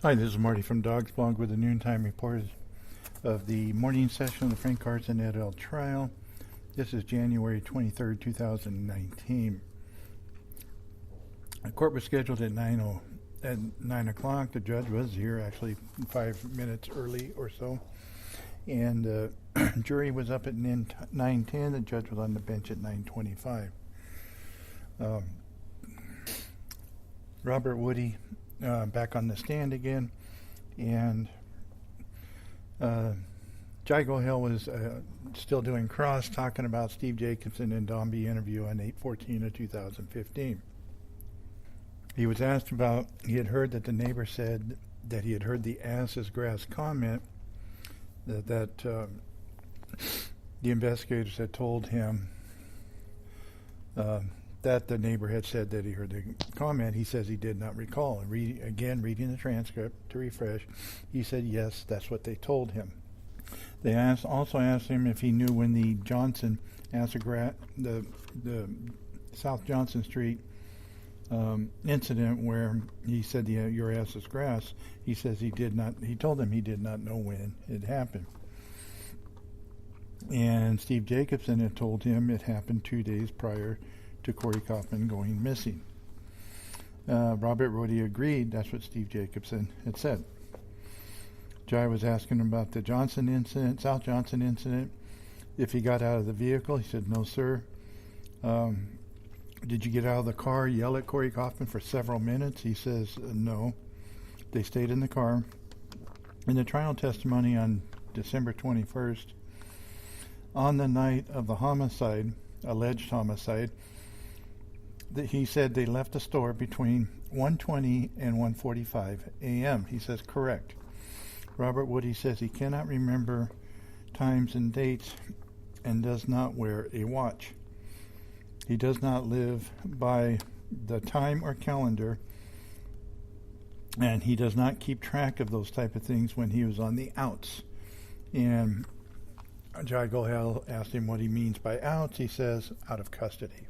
Hi, this is Marty from Dawgs blog with a noontime report of the morning session of the Frank Carson et al. Trial. This is January 23rd, 2019. The court was scheduled at 9 o'clock. The judge was here actually 5 minutes early or so. And the jury was up at 9:10. The judge was on the bench at 9:25. Robert Woody back on the stand again, and Jago Hill was still doing cross, talking about Steve Jacobson and Dombey interview on 8/14 of 2015. He was asked about, he had heard that the neighbor said that he had heard the ass is grass comment that the investigators had told him that the neighbor had said that he heard the comment. He says he did not recall. And reading the transcript to refresh, he said yes, that's what they told him. They also asked him if he knew when the South Johnson Street incident where he said your ass is grass. He says he did not. He told them he did not know when it happened. And Steve Jacobson had told him it happened 2 days prior to Corey Kaufman going missing. Robert Woody agreed. That's what Steve Jacobson had said. Jai was asking him about the South Johnson incident, if he got out of the vehicle. He said, no, sir. Did you get out of the car, yell at Corey Kaufman for several minutes? He says, no. They stayed in the car. In the trial testimony on December 21st, on the night of the homicide, alleged homicide, he said they left the store between 1:20 and 1:45 a.m. He says, correct. Robert Woody says he cannot remember times and dates and does not wear a watch. He does not live by the time or calendar, and he does not keep track of those type of things when he was on the outs. And Jai Gohel asked him what he means by outs. He says, out of custody.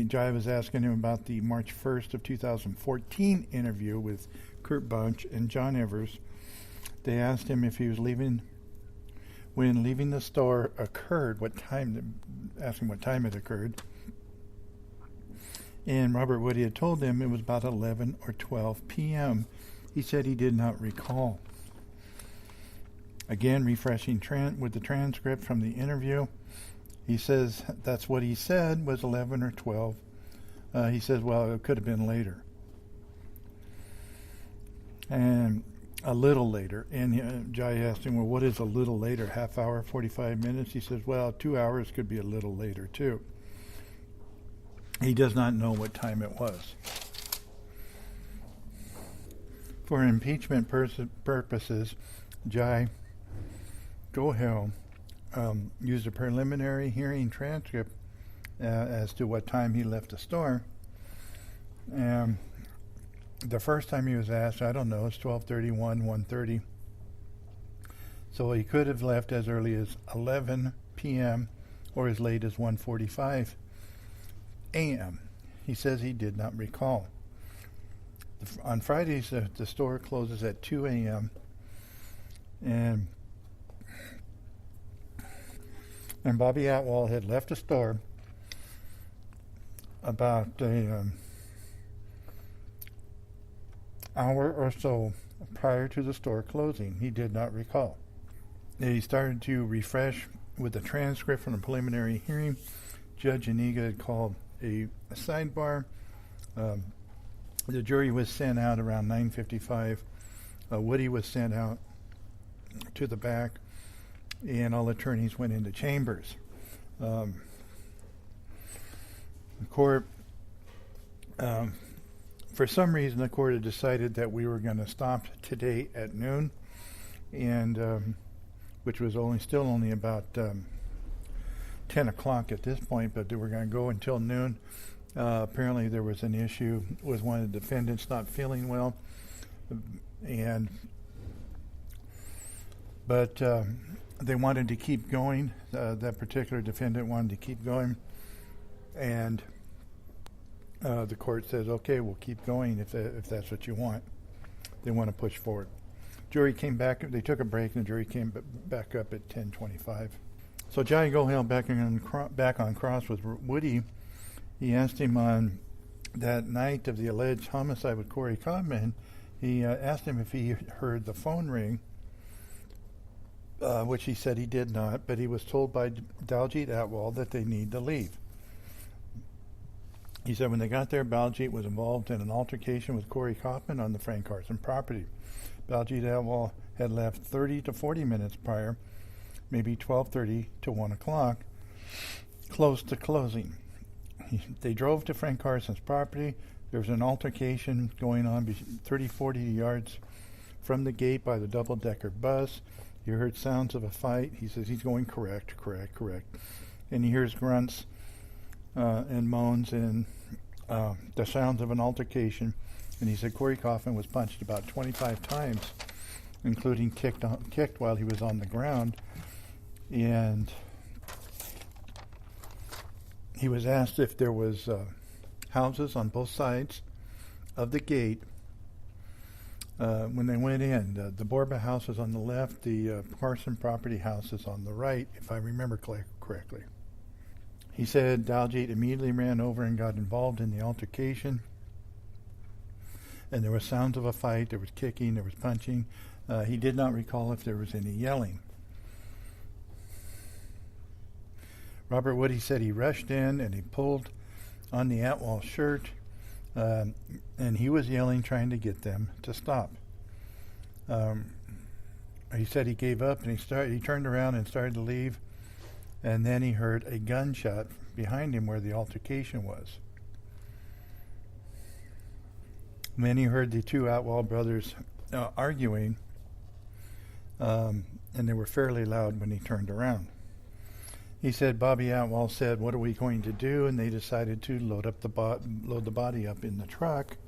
Jai was asking him about the March 1st of 2014 interview with Kurt Bunch and John Evers. They asked him if he was when leaving the store occurred, asking what time it occurred. And Robert Woody had told them it was about 11 or 12 p.m. He said he did not recall. Again, refreshing with the transcript from the interview. He says that's what he said was 11 or 12. He says, well, it could have been later. And a little later. And Jai asked him, well, what is a little later? Half hour, 45 minutes? He says, well, 2 hours could be a little later, too. He does not know what time it was. For impeachment purposes, Jai Gohel used a preliminary hearing transcript as to what time he left the store. The first time he was asked, I don't know, it's 12:31, 1:30. So he could have left as early as 11 p.m. or as late as 1:45 a.m. He says he did not recall. On Fridays, the store closes at 2 a.m. And Bobby Atwell had left the store about an hour or so prior to the store closing. He did not recall. He started to refresh with the transcript from the preliminary hearing. Judge Aniga had called a sidebar. The jury was sent out around 9:55. Woody was sent out to the back, and all attorneys went into chambers. The court, for some reason, the court had decided that we were going to stop today at noon, and which was still only about 10 o'clock at this point, but they were going to go until noon. Apparently there was an issue with one of the defendants not feeling well, but they wanted to keep going. That particular defendant wanted to keep going, and the court says, okay, we'll keep going if that's what you want. They want to push forward. Jury came back. They took a break, and the jury came back up at 10:25. So Johnny Gohill back on cross with Woody. He asked him on that night of the alleged homicide with Corey Kaufman, he asked him if he heard the phone ring, which he said he did not, but he was told by Daljeet Atwal that they need to leave. He said when they got there, Baljeet was involved in an altercation with Corey Kaufman on the Frank Carson property. Baljeet Atwal had left 30 to 40 minutes prior, maybe 12:30 to 1 o'clock, close to closing. They drove to Frank Carson's property. There was an altercation going on 30, 40 yards from the gate by the double-decker bus. He heard sounds of a fight. He says he's going correct. And he hears grunts and moans and the sounds of an altercation. And he said Corey Kaufman was punched about 25 times, including kicked while he was on the ground. And he was asked if there was houses on both sides of the gate when they went in. The Borba house is on the left, the Carson property house is on the right, if I remember correctly. He said Daljeet immediately ran over and got involved in the altercation, and there were sounds of a fight. There was kicking, there was punching. He did not recall if there was any yelling. Robert Woody said he rushed in and he pulled on the Atwal shirt, and he was yelling, trying to get them to stop. He said he gave up and he turned around and started to leave, and then he heard a gunshot behind him where the altercation was. And then he heard the two Atwal brothers arguing, and they were fairly loud when he turned around. He said Bobby Atwal said, "What are we going to do?" And they decided to load the body up in the truck.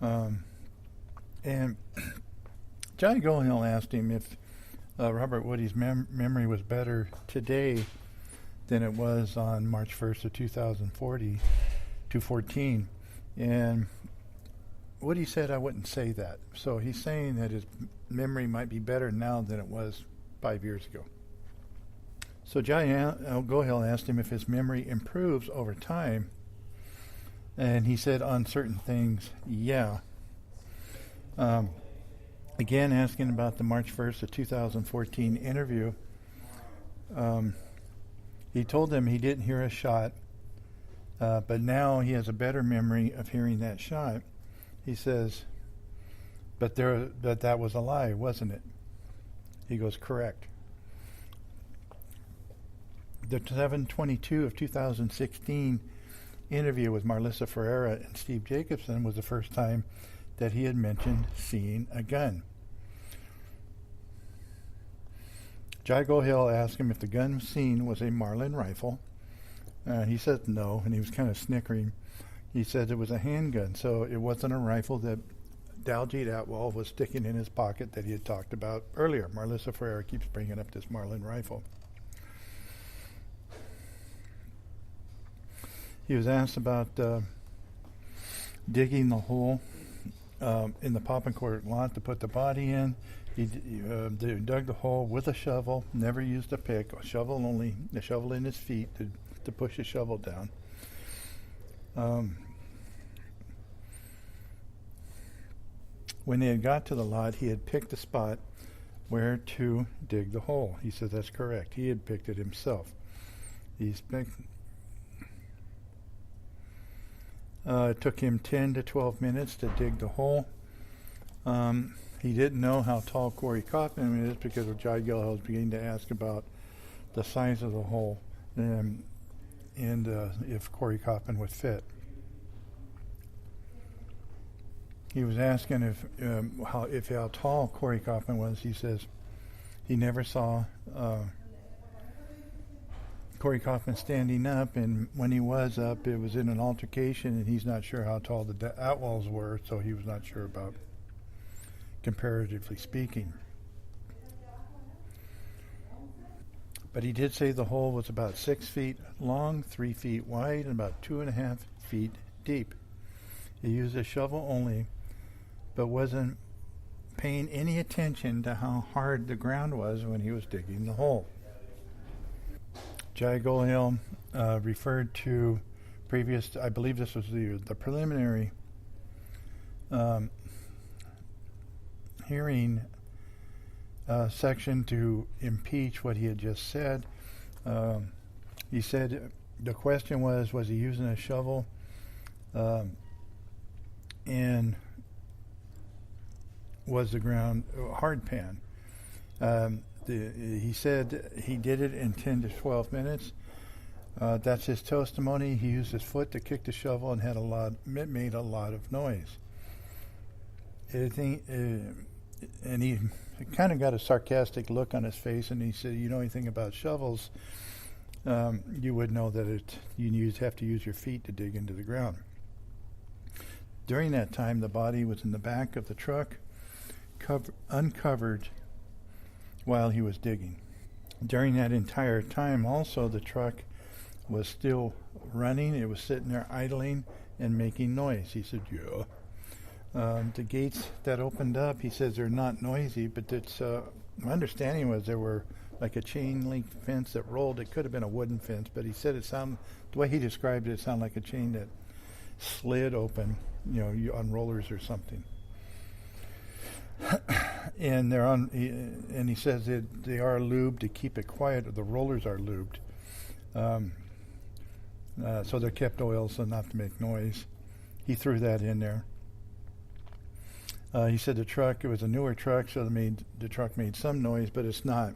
And Johnny Gohill asked him if Robert Woody's memory was better today than it was on March 1st of 2014. And Woody said, "I wouldn't say that." So he's saying that his memory might be better now than it was 5 years ago. So Johnny Gohill asked him if his memory improves over time, and he said on certain things, yeah. Again, asking about the March 1st of 2014 interview, he told them he didn't hear a shot, but now he has a better memory of hearing that shot. He says, but that was a lie, wasn't it? He goes, correct. The 7/22 of 2016 interview with Marlissa Ferreira and Steve Jacobson was the first time that he had mentioned seeing a gun. Jai Gohill asked him if the gun seen was a Marlin rifle. He said no, and he was kind of snickering. He said it was a handgun, so it wasn't a rifle that Daljeet Atwal was sticking in his pocket that he had talked about earlier. Marlissa Ferreira keeps bringing up this Marlin rifle. He was asked about digging the hole in the Poppencourt lot to put the body in. He dug the hole with a shovel, never used a pick, a shovel in his feet to push the shovel down. When they had got to the lot, he had picked the spot where to dig the hole. He said that's correct. He had picked it himself. It took him 10 to 12 minutes to dig the hole. He didn't know how tall Corey Kaufman is because Jai Gohill was beginning to ask about the size of the hole and if Corey Kaufman would fit. He was asking how tall Corey Kaufman was. He says he never saw Corey Kaufman standing up, and when he was up, it was in an altercation, and he's not sure how tall the Atwals were, so he was not sure about comparatively speaking. But he did say the hole was about 6 feet long, 3 feet wide, and about 2.5 feet deep. He used a shovel only, but wasn't paying any attention to how hard the ground was when he was digging the hole. Jai Gohil referred to previous, I believe this was the preliminary hearing section to impeach what he had just said. He said the question was he using a shovel? And was the ground hard pan? He said he did it in 10 to 12 minutes. That's his testimony. He used his foot to kick the shovel and it made a lot of noise. And he kind of got a sarcastic look on his face, and he said, "You know anything about shovels? You would know that you have to use your feet to dig into the ground." During that time, the body was in the back of the truck, uncovered, while he was digging. During that entire time, also, the truck was still running. It was sitting there idling and making noise. He said, "Yeah." The gates that opened up, he says they're not noisy, but it's my understanding was there were like a chain link fence that rolled. It could have been a wooden fence, but he said the way he described it sounded like a chain that slid open, on rollers or something. And they're on, and he says that they are lubed to keep it quiet. The rollers are lubed, so they're kept oiled so not to make noise. He threw that in there. He said it was a newer truck, so the truck made some noise, but it's not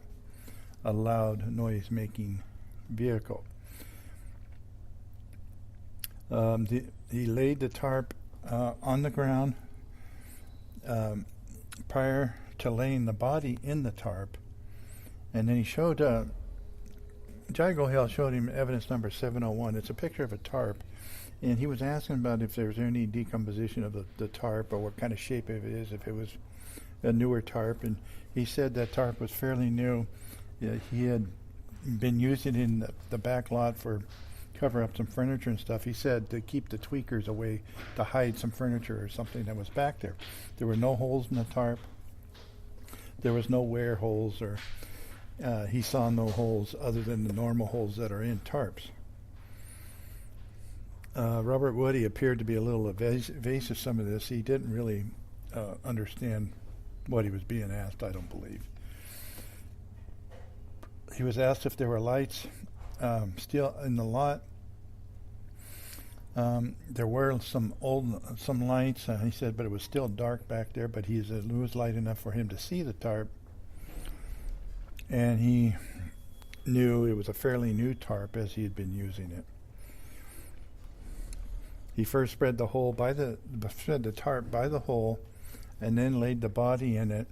a loud noise-making vehicle. He laid the tarp on the ground prior to laying the body in the tarp, and then he showed Jai Gohil showed him evidence number 701. It's a picture of a tarp, and he was asking about if there was any decomposition of the tarp or what kind of shape it is, if it was a newer tarp. And he said that tarp was fairly new. He had been using it in the back lot for cover up some furniture and stuff. He said to keep the tweakers away, to hide some furniture or something that was back there. There were no holes in the tarp. There was no wear holes, or he saw no holes other than the normal holes that are in tarps. Robert Woody appeared to be a little evasive some of this. He didn't really understand what he was being asked, I don't believe. He was asked if there were lights still in the lot. There were some lights, he said, but it was still dark back there, but it was light enough for him to see the tarp. And he knew it was a fairly new tarp as he had been using it. He first spread the tarp by the hole, and then laid the body in it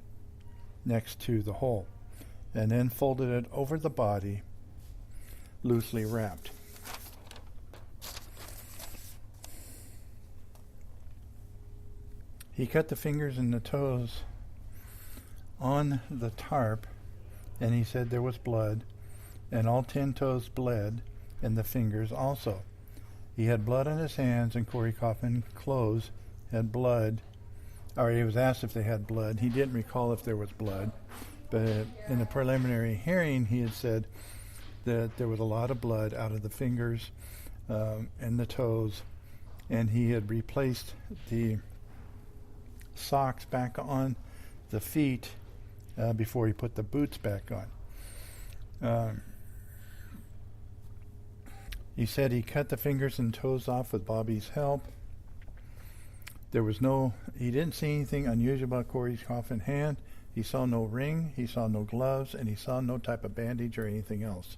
next to the hole, and then folded it over the body, loosely wrapped. He cut the fingers and the toes on the tarp, and he said there was blood, and all 10 toes bled, and the fingers also. He had blood on his hands, and Corey Kaufman's clothes had blood, or he was asked if they had blood. He didn't recall if there was blood, but in the preliminary hearing, he had said that there was a lot of blood out of the fingers and the toes, and he had replaced the socks back on the feet before he put the boots back on. He said he cut the fingers and toes off with Bobby's help. He didn't see anything unusual about Corey Kaufman's hand. He saw no ring, he saw no gloves, and he saw no type of bandage or anything else.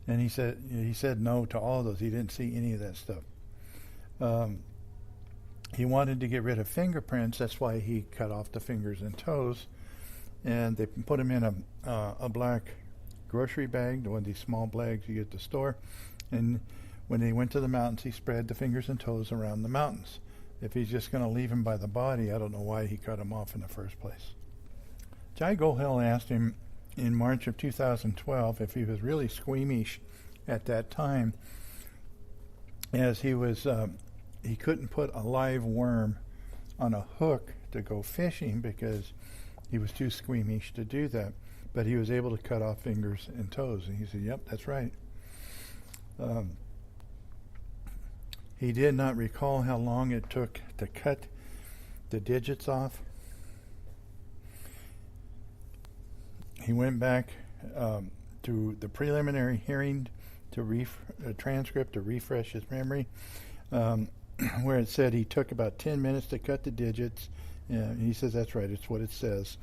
And he said no to all of those. He didn't see any of that stuff. He wanted to get rid of fingerprints. That's why he cut off the fingers and toes. And they put them in a black grocery bag, one of these small bags you get at the store. And when they went to the mountains, he spread the fingers and toes around the mountains. If he's just going to leave him by the body, I don't know why he cut him off in the first place. Jai Gohil asked him in March of 2012 if he was really squeamish at that time, as he was he couldn't put a live worm on a hook to go fishing because he was too squeamish to do that. But he was able to cut off fingers and toes. And he said, yep, that's right. He did not recall how long it took to cut the digits off. He went back to the preliminary hearing to transcript to refresh his memory, where it said he took about 10 minutes to cut the digits. He says that's right, it's what it says.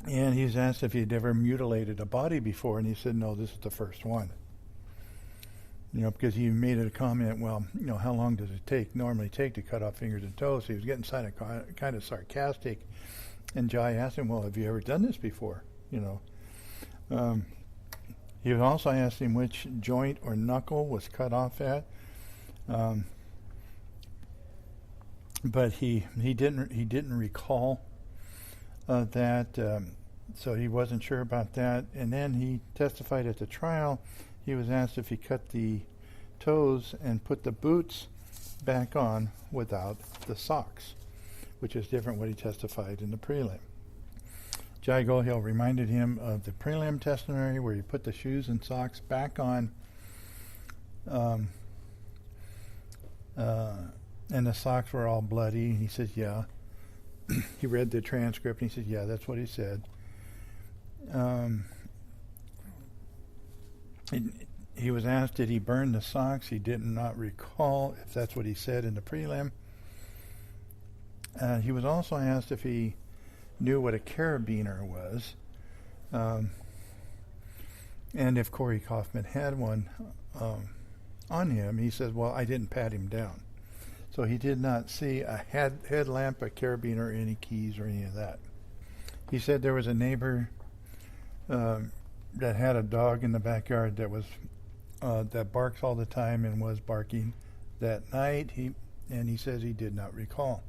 And he's asked if he'd ever mutilated a body before, and he said, no, this is the first one. Because he made a comment, well, how long does it normally take to cut off fingers and toes? So he was getting kind of sarcastic. And Jai asked him, well, have you ever done this before? He also asked him which joint or knuckle was cut off at. But he didn't recall that, so he wasn't sure about that. And then he testified at the trial. He was asked if he cut the toes and put the boots back on without the socks, which is different what he testified in the prelim. Jai Gohill reminded him of the prelim testimony where he put the shoes and socks back on, and the socks were all bloody. He said, yeah. He read the transcript and he said, yeah, that's what he said. He was asked, did he burn the socks? He did not recall if that's what he said in the prelim. He was also asked if he knew what a carabiner was, and if Corey Kaufman had one on him. He says, well, I didn't pat him down. So he did not see a headlamp, a carabiner, any keys, or any of that. He said there was a neighbor that had a dog in the backyard that was that barks all the time and was barking that night. He says he did not recall.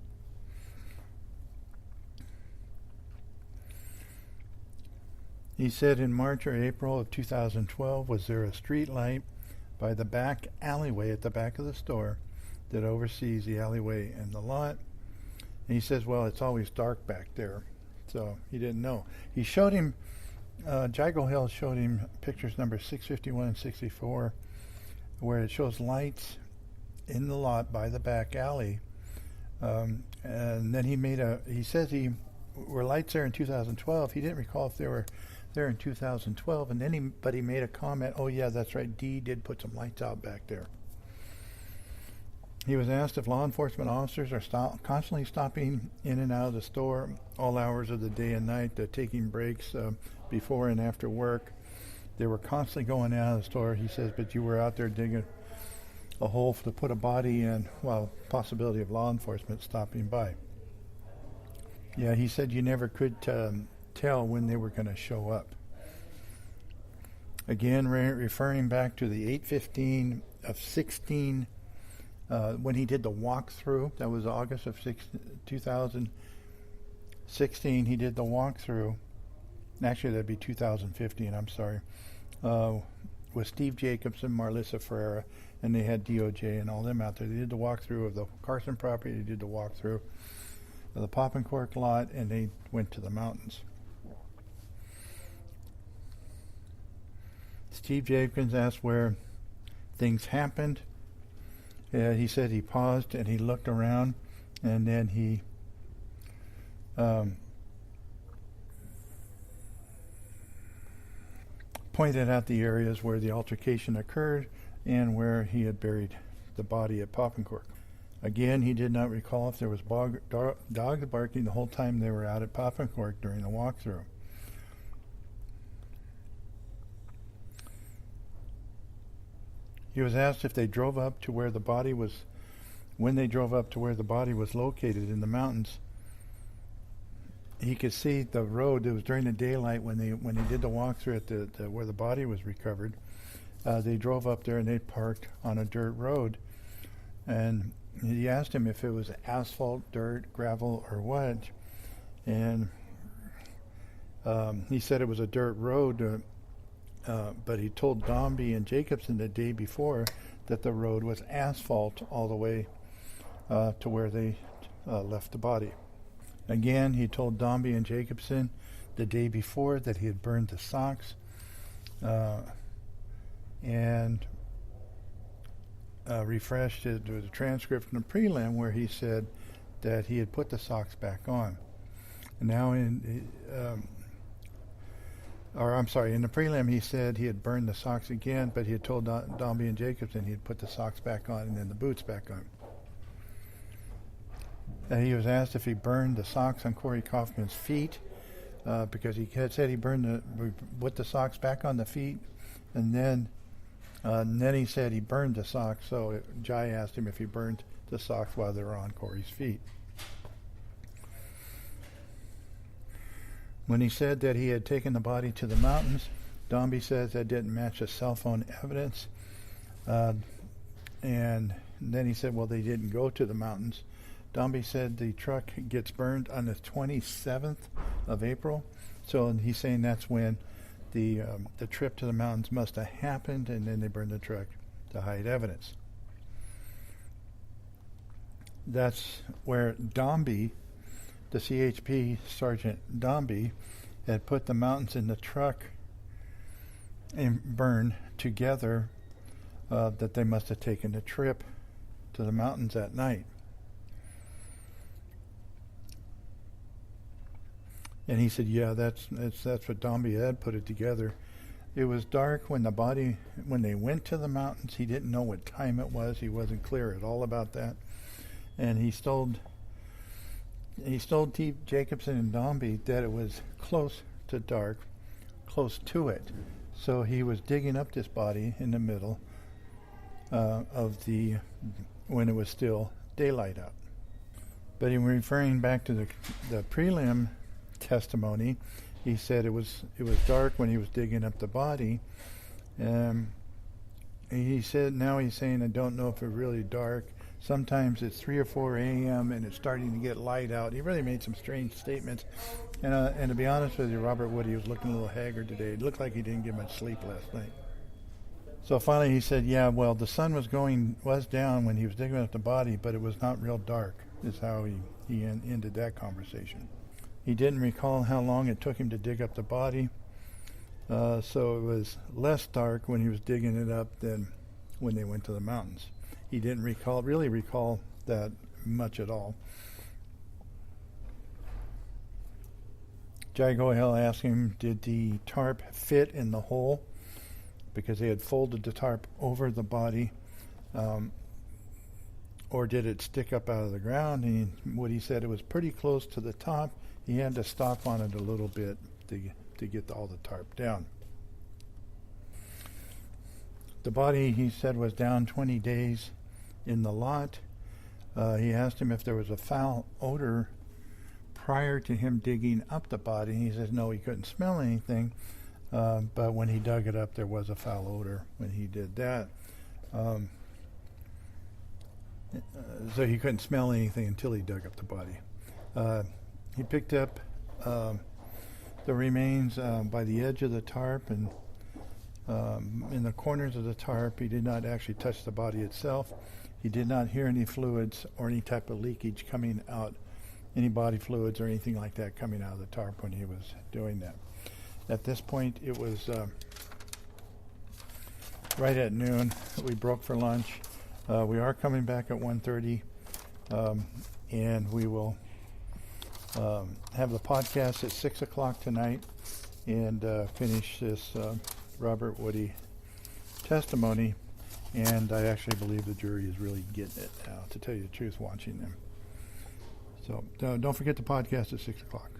He said in March or April of 2012, was there a street light by the back alleyway at the back of the store that oversees the alleyway and the lot? And he says, well, it's always dark back there. So he didn't know. He showed him, Jai Gohill showed him pictures number 651 and 64, where it shows lights in the lot by the back alley. And then he says were lights there in 2012. He didn't recall if they were there in 2012. And then he made a comment, oh yeah, that's right, Dee did put some lights out back there. He was asked if law enforcement officers are constantly stopping in and out of the store all hours of the day and night, taking breaks before and after work. They were constantly going out of the store, he says, but you were out there digging a hole to put a body in while possibility of law enforcement stopping by. Yeah, he said you never could tell when they were going to show up. Again, referring back to the 8/15 of 16, when he did the walkthrough, that was August of 2016, he did the walkthrough. Actually, that'd be 2015, I'm sorry. With Steve Jacobson, Marlissa Ferreira, and they had DOJ and all them out there. They did the walkthrough of the Carson property, they did the walkthrough of the Pop and Cork lot, and they went to the mountains. Steve Jacobson asked where things happened. He said he paused and he looked around, and then he pointed out the areas where the altercation occurred and where he had buried the body at Pop and Cork. Again, he did not recall if there was dogs barking the whole time they were out at Pop and Cork during the walkthrough. He was asked if they drove up to where the body was, when they drove up to where the body was located in the mountains. He could see the road. It was during the daylight when they did the walkthrough at where the body was recovered. They drove up there and they parked on a dirt road. And he asked him if it was asphalt, dirt, gravel, or what. And he said it was a dirt road. But he told Dombey and Jacobson the day before that the road was asphalt all the way to where they left the body. Again, he told Dombey and Jacobson the day before that he had burned the socks, and refreshed it with a transcript from the prelim where he said that he had put the socks back on. And now in the prelim he said he had burned the socks again, but he had told Dombey and Jacobson he had put the socks back on and then the boots back on. And he was asked if he burned the socks on Corey Kaufman's feet, because he had said he put the socks back on the feet, and then he said he burned the socks. So Jai asked him if he burned the socks while they were on Corey's feet. When he said that he had taken the body to the mountains, Dombey says that didn't match the cell phone evidence. And then he said, well, they didn't go to the mountains. Dombey said the truck gets burned on the 27th of April. So he's saying that's when the trip to the mountains must have happened, and then they burned the truck to hide evidence. That's where Dombey, the CHP Sergeant Dombey, had put the mountains in the truck and burned together, that they must have taken a trip to the mountains that night. And he said, yeah, that's what Dombey had put it together. It was dark when they went to the mountains. He didn't know what time it was. He wasn't clear at all about that. And he told T. Jacobson and Dombey that it was close to dark, close to it. So he was digging up this body in the middle when it was still daylight out. But in referring back to the prelim testimony, he said it was dark when he was digging up the body. He said, now he's saying, I don't know if it's really dark. Sometimes it's 3 or 4 a.m. and it's starting to get light out. He really made some strange statements. And to be honest with you, Robert Woody was looking a little haggard today. It looked like he didn't get much sleep last night. So finally he said, yeah, well, the sun was down when he was digging up the body, but it was not real dark, is how he ended that conversation. He didn't recall how long it took him to dig up the body, so it was less dark when he was digging it up than when they went to the mountains. He didn't really recall that much at all. Jai Gohel asked him, did the tarp fit in the hole? Because they had folded the tarp over the body, or did it stick up out of the ground? And Woody said it was pretty close to the top. He had to stop on it a little bit to get all the tarp down. The body, he said, was down 20 days in the lot. He asked him if there was a foul odor prior to him digging up the body. He says no, he couldn't smell anything, but when he dug it up, there was a foul odor when he did that. So he couldn't smell anything until he dug up the body. He picked up the remains by the edge of the tarp and in the corners of the tarp. He did not actually touch the body itself. He did not hear any fluids or any type of leakage coming out, any body fluids or anything like that coming out of the tarp when he was doing that. At this point, it was right at noon. We broke for lunch. We are coming back at 1:30, and we will have the podcast at 6 o'clock tonight and finish this Robert Woody testimony. And I actually believe the jury is really getting it now, to tell you the truth, watching them. So don't forget the podcast at 6 o'clock.